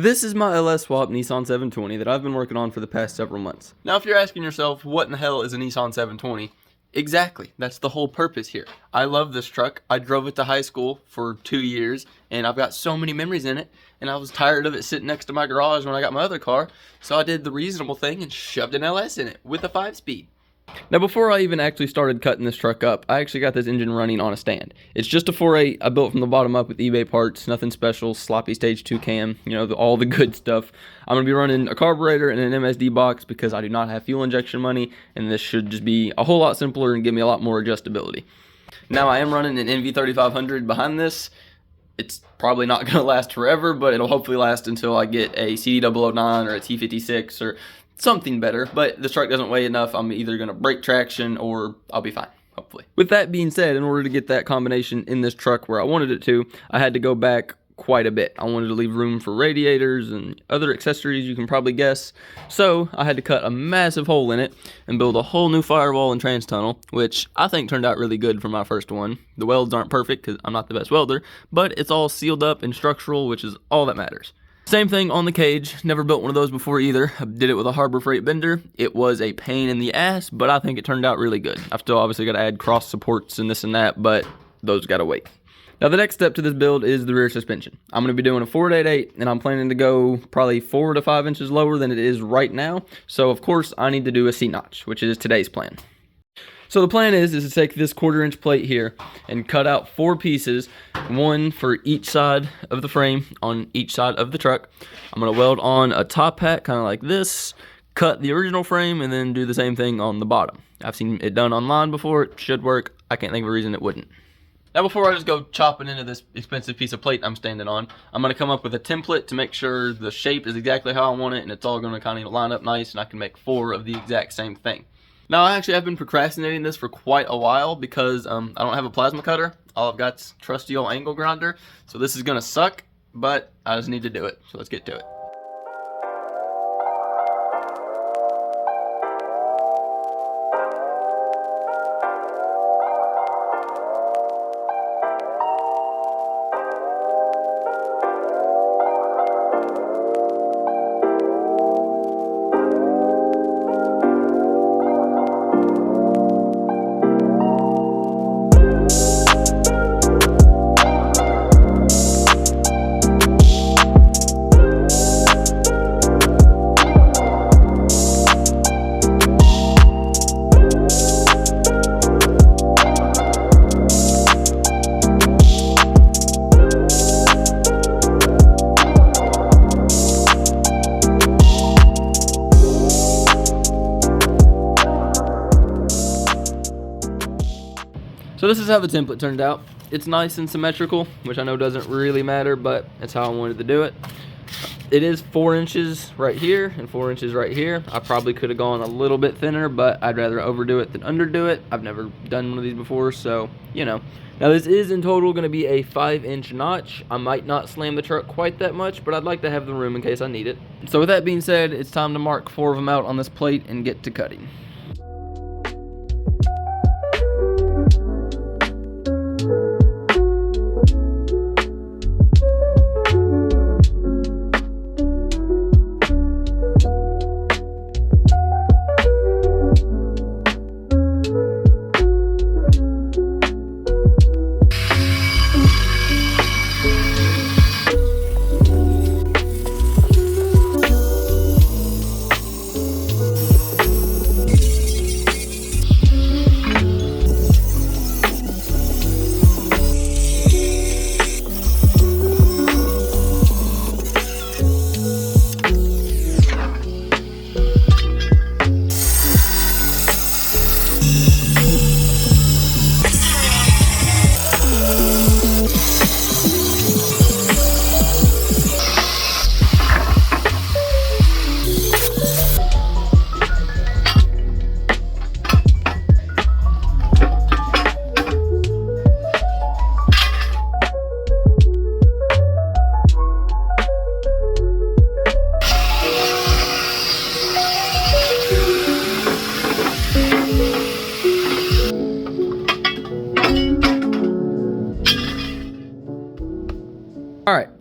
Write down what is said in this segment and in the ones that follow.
This is my LS swap Nissan 720 that I've been working on for the past several months. Now if you're asking yourself, what in the hell is a Nissan 720? Exactly, that's the whole purpose here. I love this truck. I drove it to high school for 2 years and I've got so many memories in it, and I was tired of it sitting next to my garage when I got my other car, so I did the reasonable thing and shoved an LS in it with a 5-speed. Now before I even actually started cutting this truck up, I actually got this engine running on a stand. It's just a 4.8 I built from the bottom up with eBay parts, nothing special, sloppy stage 2 cam, you know, all the good stuff. I'm going to be running a carburetor and an MSD box because I do not have fuel injection money, and this should just be a whole lot simpler and give me a lot more adjustability. Now I am running an NV3500 behind this. It's probably not going to last forever, but it'll hopefully last until I get a CD009 or a T56 or something better, but this truck doesn't weigh enough. I'm either going to break traction or I'll be fine, hopefully. With that being said, in order to get that combination in this truck where I wanted it to, I had to go back quite a bit. I wanted to leave room for radiators and other accessories you can probably guess. So I had to cut a massive hole in it and build a whole new firewall and trans tunnel, which I think turned out really good for my first one. The welds aren't perfect because I'm not the best welder, but it's all sealed up and structural, which is all that matters. Same thing on the cage. Never built one of those before either. I did it with a Harbor Freight bender. It was a pain in the ass, but I think it turned out really good. I've still obviously got to add cross supports and this and that, but those got to wait. Now the next step to this build is the rear suspension. I'm going to be doing a 488, and I'm planning to go probably 4 to 5 inches lower than it is right now. So of course I need to do a C-notch, which is today's plan. So the plan is to take this 1/4-inch plate here and cut out 4 pieces, one for each side of the frame on each side of the truck. I'm going to weld on a top hat kind of like this, cut the original frame, and then do the same thing on the bottom. I've seen it done online before. It should work. I can't think of a reason it wouldn't. Now before I just go chopping into this expensive piece of plate I'm standing on, I'm going to come up with a template to make sure the shape is exactly how I want it, and it's all going to kind of line up nice, and I can make 4 of the exact same thing. Now, I actually have been procrastinating this for quite a while because I don't have a plasma cutter. All I've got is trusty old angle grinder. So this is going to suck, but I just need to do it. So let's get to it. So this is how the template turned out. It's nice and symmetrical, which I know doesn't really matter, but that's how I wanted to do it. It is 4 inches right here and 4 inches right here. I probably could have gone a little bit thinner, but I'd rather overdo it than underdo it. I've never done one of these before, so, you know. Now this is in total going to be a 5-inch notch. I might not slam the truck quite that much, but I'd like to have the room in case I need it. So with that being said, it's time to mark 4 of them out on this plate and get to cutting.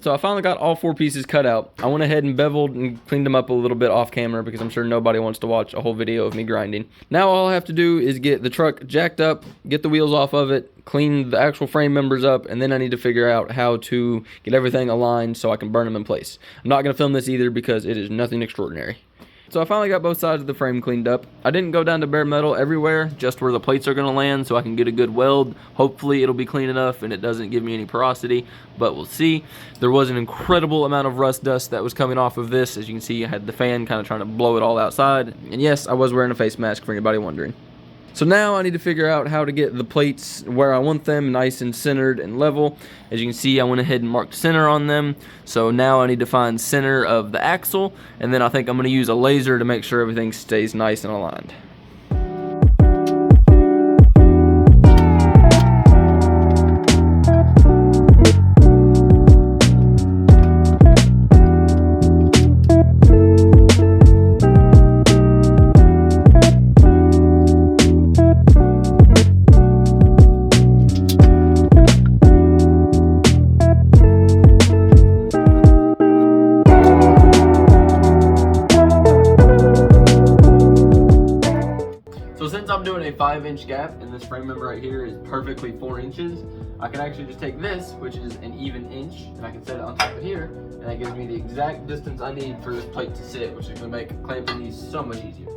So I finally got all 4 pieces cut out. I went ahead and beveled and cleaned them up a little bit off camera because I'm sure nobody wants to watch a whole video of me grinding. Now all I have to do is get the truck jacked up, get the wheels off of it, clean the actual frame members up, and then I need to figure out how to get everything aligned so I can burn them in place. I'm not going to film this either because it is nothing extraordinary. So I finally got both sides of the frame cleaned up. I didn't go down to bare metal everywhere, just where the plates are going to land so I can get a good weld. Hopefully it'll be clean enough and it doesn't give me any porosity, but we'll see. There was an incredible amount of rust dust that was coming off of this. As you can see, I had the fan kind of trying to blow it all outside. And yes, I was wearing a face mask for anybody wondering. So now I need to figure out how to get the plates where I want them, nice and centered and level. As you can see, I went ahead and marked center on them. So now I need to find center of the axle, and then I think I'm going to use a laser to make sure everything stays nice and aligned. I'm doing a 5-inch gap and this frame member right here is perfectly 4 inches. I can actually just take this, which is an even inch, and I can set it on top of here, and that gives me the exact distance I need for this plate to sit, which is going to make clamping these so much easier.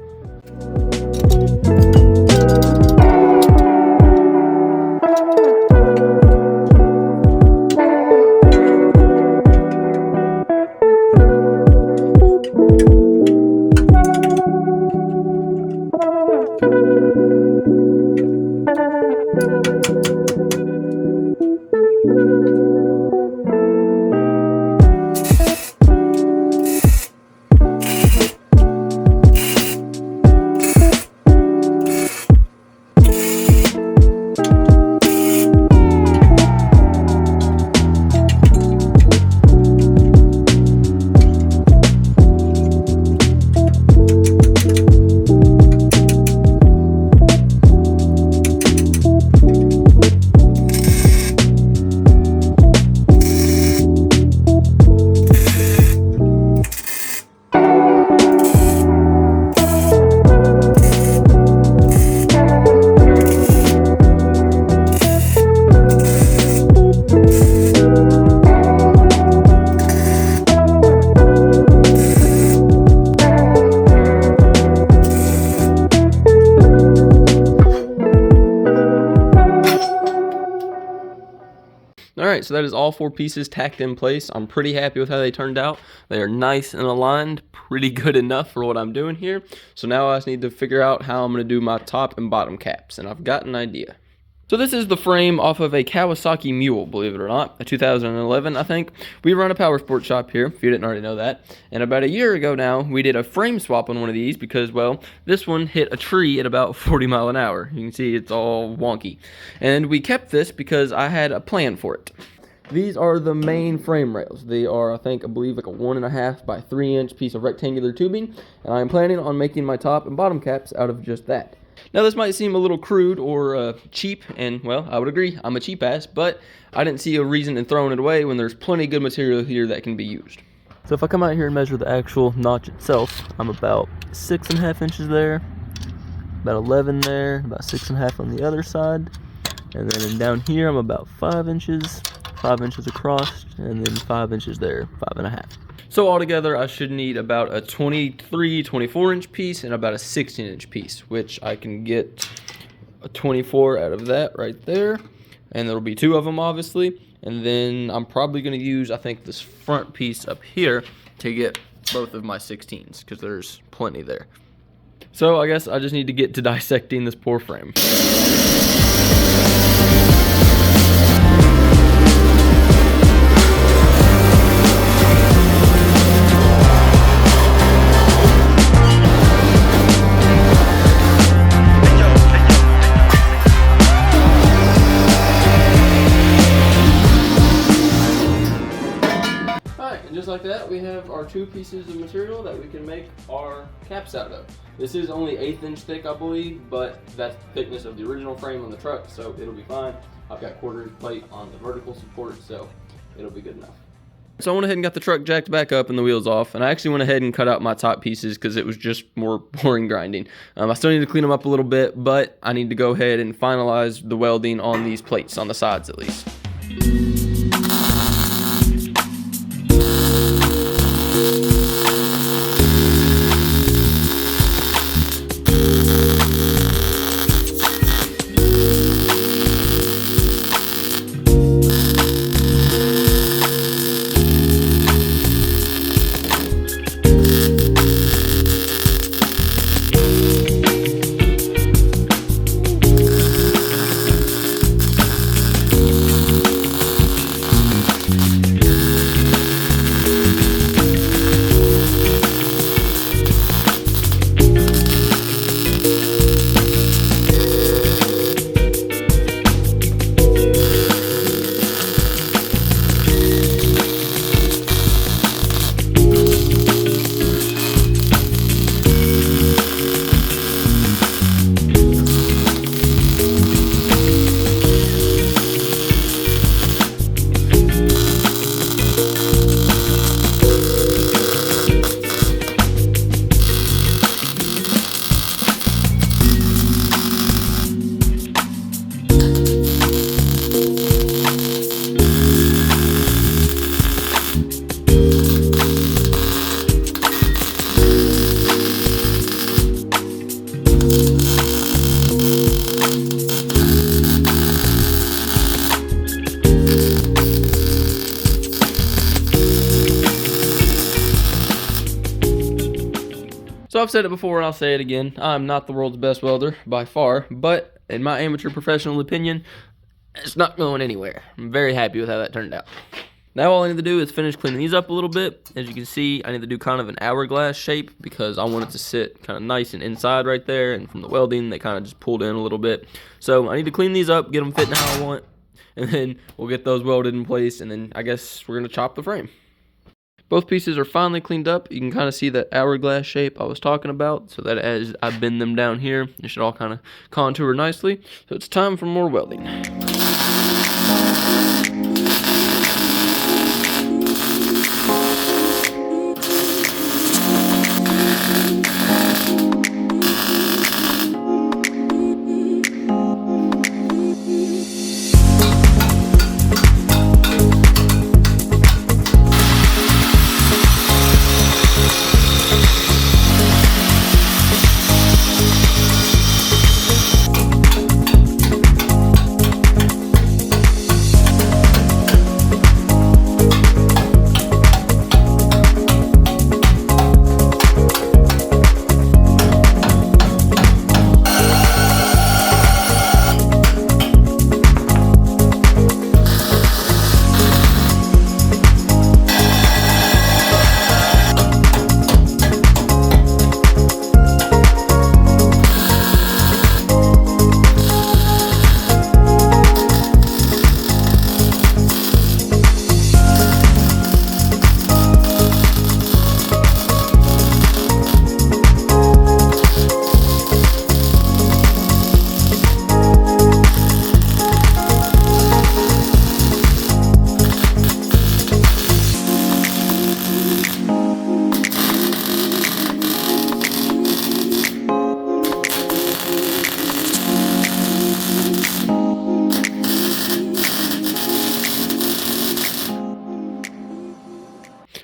Alright, so that is all 4 pieces tacked in place. I'm pretty happy with how they turned out. They are nice and aligned, pretty good enough for what I'm doing here. So now I just need to figure out how I'm going to do my top and bottom caps, and I've got an idea. So this is the frame off of a Kawasaki Mule, believe it or not, a 2011, I think. We run a power sports shop here, if you didn't already know that. And about a year ago now, we did a frame swap on one of these because, well, this one hit a tree at about 40 miles an hour. You can see it's all wonky. And we kept this because I had a plan for it. These are the main frame rails. They are, I believe like a 1.5 by 3 inch piece of rectangular tubing. And I'm planning on making my top and bottom caps out of just that. Now this might seem a little crude or cheap, and well, I would agree, I'm a cheap ass, but I didn't see a reason in throwing it away when there's plenty of good material here that can be used. So if I come out here and measure the actual notch itself, I'm about 6.5 inches there, about 11 there, about 6.5 on the other side, and then down here I'm about 5 inches across, and then 5 inches there, 5.5. So altogether, I should need about a 24 inch piece and about a 16 inch piece, which I can get a 24 out of that right there. And there'll be 2 of them, obviously. And then I'm probably going to use, I think, this front piece up here to get both of my 16s, because there's plenty there. So I guess I just need to get to dissecting this poor frame. Just like that, we have our 2 pieces of material that we can make our caps out of. This is only 1/8 inch thick, I believe, but that's the thickness of the original frame on the truck, so it'll be fine. I've got 1/4 inch plate on the vertical support, so it'll be good enough. So I went ahead and got the truck jacked back up and the wheels off, and I actually went ahead and cut out my top pieces because it was just more boring grinding. I still need to clean them up a little bit, but I need to go ahead and finalize the welding on these plates, on the sides at least. So I've said it before and I'll say it again. I'm not the world's best welder by far, but in my amateur professional opinion, it's not going anywhere. I'm very happy with how that turned out. Now all I need to do is finish cleaning these up a little bit. As you can see, I need to do kind of an hourglass shape because I want it to sit kind of nice and inside right there, and from the welding they kind of just pulled in a little bit. So I need to clean these up, get them fitting how I want, and then we'll get those welded in place, and then I guess we're going to chop the frame. Both pieces are finally cleaned up. You can kind of see that hourglass shape I was talking about, so that as I bend them down here, it should all kind of contour nicely. So it's time for more welding.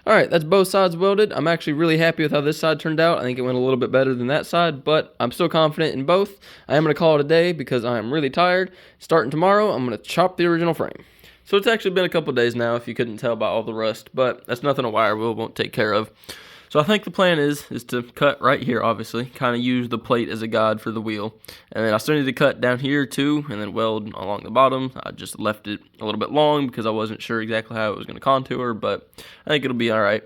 Alright, that's both sides welded. I'm actually really happy with how this side turned out. I think it went a little bit better than that side, but I'm still confident in both. I am going to call it a day because I am really tired. Starting tomorrow, I'm going to chop the original frame. So it's actually been a couple days now, if you couldn't tell by all the rust, but that's nothing a wire wheel won't take care of. So I think the plan is to cut right here, obviously, kind of use the plate as a guide for the wheel. And then I still need to cut down here too, and then weld along the bottom. I just left it a little bit long because I wasn't sure exactly how it was going to contour, but I think it'll be alright.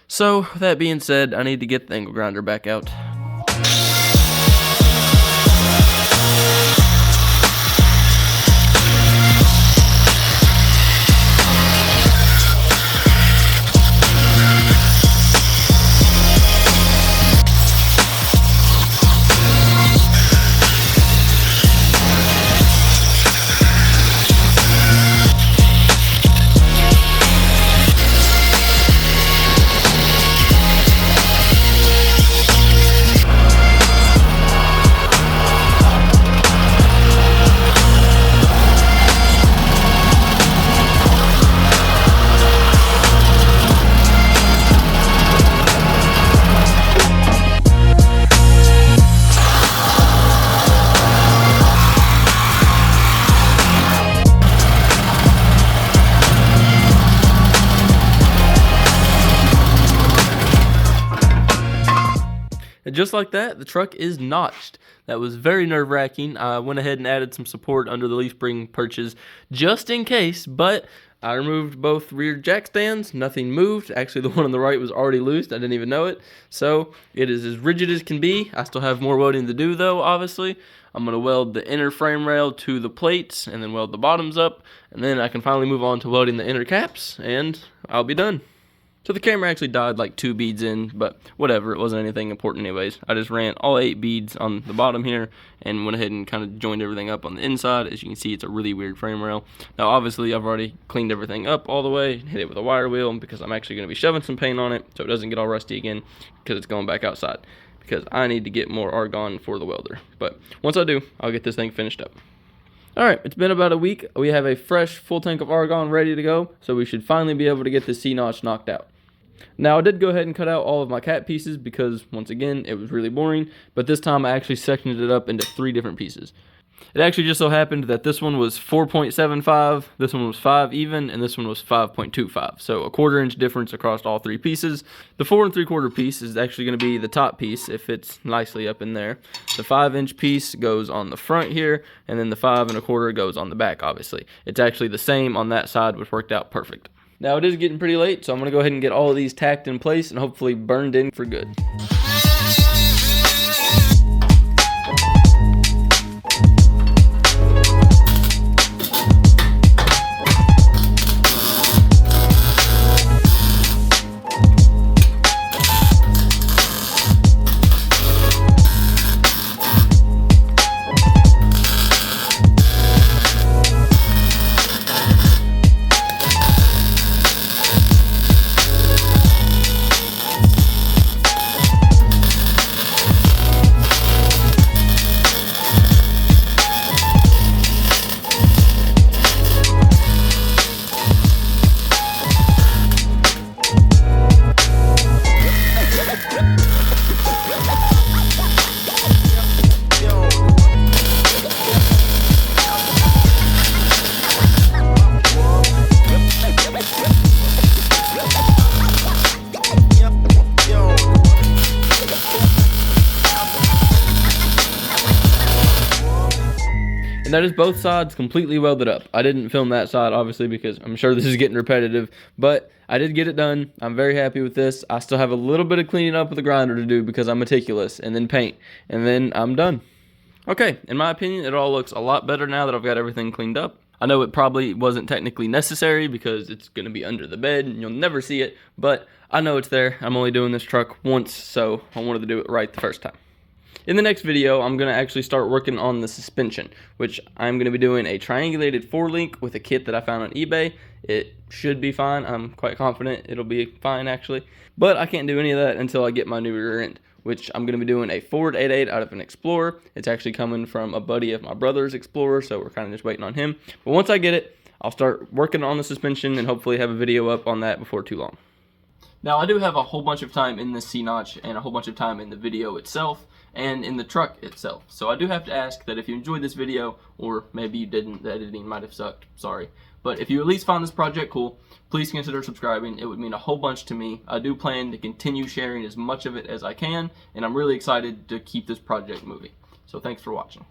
So with that being said, I need to get the angle grinder back out. And just like that, the truck is notched. That was very nerve-wracking. I went ahead and added some support under the leaf spring perches just in case, but I removed both rear jack stands. Nothing moved. Actually, the one on the right was already loose. I didn't even know it. So it is as rigid as can be. I still have more welding to do though, obviously. I'm going to weld the inner frame rail to the plates and then weld the bottoms up. And then I can finally move on to welding the inner caps and I'll be done. So the camera actually died like 2 beads in, but whatever, it wasn't anything important anyways. I just ran all 8 beads on the bottom here and went ahead and kind of joined everything up on the inside. As you can see, it's a really weird frame rail. Now obviously I've already cleaned everything up all the way, hit it with a wire wheel because I'm actually going to be shoving some paint on it so it doesn't get all rusty again because it's going back outside. Because I need to get more argon for the welder. But once I do, I'll get this thing finished up. Alright, it's been about a week. We have a fresh full tank of argon ready to go, so we should finally be able to get this C-notch knocked out. Now, I did go ahead and cut out all of my cat pieces because, once again, it was really boring, but this time I actually sectioned it up into 3 different pieces. It actually just so happened that this one was 4.75, this one was 5 even, and this one was 5.25. So a 1/4 inch difference across all 3 pieces. The 4 3/4 piece is actually going to be the top piece. It fits nicely up in there. The 5-inch piece goes on the front here, and then the 5 1/4 goes on the back, obviously. It's actually the same on that side, which worked out perfect. Now it is getting pretty late, so I'm going to go ahead and get all of these tacked in place and hopefully burned in for good. And that is both sides completely welded up. I didn't film that side, obviously, because I'm sure this is getting repetitive, but I did get it done. I'm very happy with this. I still have a little bit of cleaning up with the grinder to do because I'm meticulous, and then paint, and then I'm done. Okay, in my opinion, it all looks a lot better now that I've got everything cleaned up. I know it probably wasn't technically necessary because it's going to be under the bed and you'll never see it, but I know it's there. I'm only doing this truck once, so I wanted to do it right the first time. In the next video, I'm going to actually start working on the suspension, which I'm going to be doing a triangulated 4-link with a kit that I found on eBay. It should be fine. I'm quite confident it'll be fine, actually. But I can't do any of that until I get my new rear end, which I'm going to be doing a Ford 8.8 out of an Explorer. It's actually coming from a buddy of my brother's Explorer, so we're kind of just waiting on him. But once I get it, I'll start working on the suspension and hopefully have a video up on that before too long. Now, I do have a whole bunch of time in this C-notch and a whole bunch of time in the video itself and in the truck itself. So I do have to ask that if you enjoyed this video, or maybe you didn't, the editing might have sucked, sorry. But if you at least found this project cool, please consider subscribing. It would mean a whole bunch to me. I do plan to continue sharing as much of it as I can, and I'm really excited to keep this project moving. So thanks for watching.